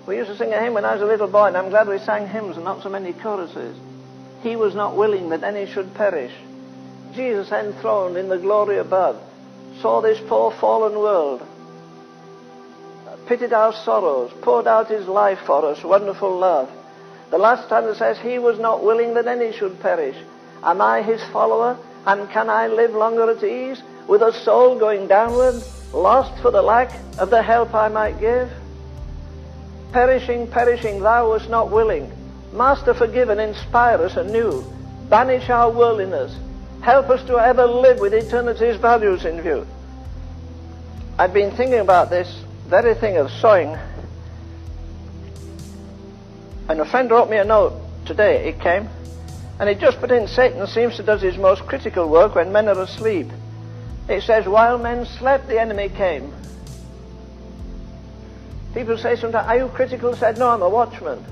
We used to sing a hymn when I was a little boy, and I'm glad we sang hymns and not so many choruses. He was not willing that any should perish. Jesus, enthroned in the glory above, saw this poor fallen world, pitied our sorrows, poured out his life for us, wonderful love. The last stanza says, he was not willing that any should perish. Am I his follower, and can I live longer at ease, with a soul going downward, lost for the lack of the help I might give? Perishing, perishing, thou wast not willing. Master, forgive and inspire us anew. Banish our worldliness. Help us to ever live with eternity's values in view. I've been thinking about this very thing of sowing, and a friend wrote me a note today. It came, and it just put in, Satan seems to do his most critical work when men are asleep. It says, while men slept, the enemy came. People say sometimes, are you critical? I said, no, I'm a watchman.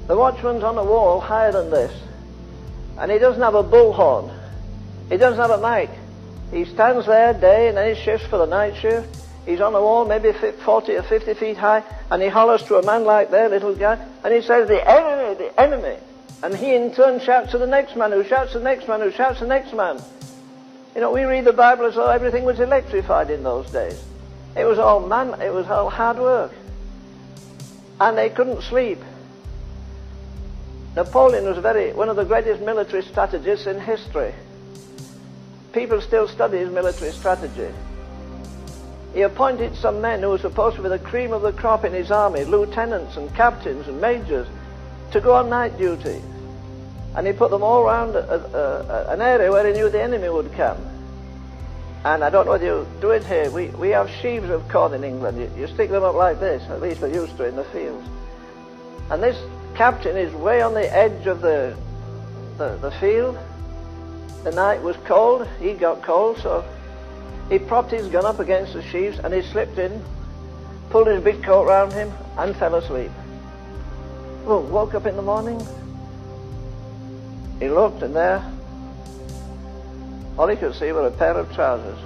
The watchman's on the wall higher than this, and he doesn't have a bullhorn. He doesn't have a mic. He stands there day and then he shifts for the night shift. He's on the wall maybe 40 or 50 feet high, and he hollers to a man like that, little guy, and he says, the enemy, the enemy. And he in turn shouts to the next man, who shouts to the next man, who shouts to the next man. You know, we read the Bible as though everything was electrified in those days. It was all hard work. And they couldn't sleep. Napoleon was one of the greatest military strategists in history. People still study his military strategy. He appointed some men who were supposed to be the cream of the crop in his army, lieutenants and captains and majors, to go on night duty. And he put them all around an area where he knew the enemy would come. And I don't know whether you do it here. We have sheaves of corn in England. You stick them up like this, at least we're used to in the fields. And this captain is way on the edge of the field. The night was cold. He got cold, so he propped his gun up against the sheaves, and he slipped in, pulled his big coat round him, and fell asleep. Well, woke up in the morning. He looked, and there, all he could see were a pair of trousers.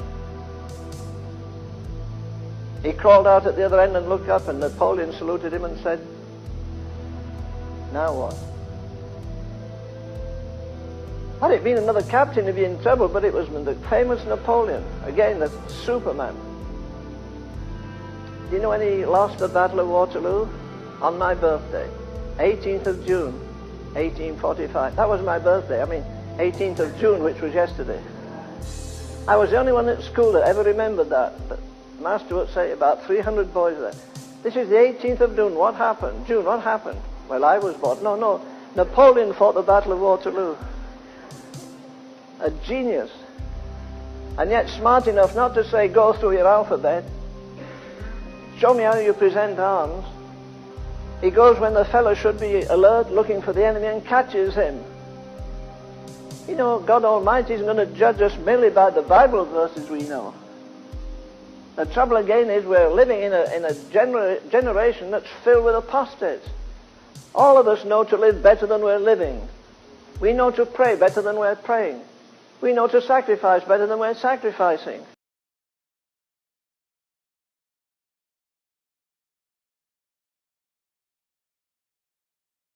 He crawled out at the other end and looked up, and Napoleon saluted him and said, now what? Had it been another captain, he'd be in trouble, but it was the famous Napoleon, again, the Superman. Do you know when he lost the Battle of Waterloo? On my birthday, 18th of June, 1845. That was my birthday. 18th of June, which was yesterday. I was the only one at school that ever remembered that. But the master would say about 300 boys there. This is the 18th of June. What happened? June, what happened? Well, I was born. No. Napoleon fought the Battle of Waterloo. A genius. And yet smart enough not to say, go through your alphabet. Show me how you present arms. He goes when the fellow should be alert, looking for the enemy, and catches him. You know, God Almighty isn't going to judge us merely by the Bible verses we know. The trouble again is we're living in a generation that's filled with apostates. All of us know to live better than we're living. We know to pray better than we're praying. We know to sacrifice better than we're sacrificing.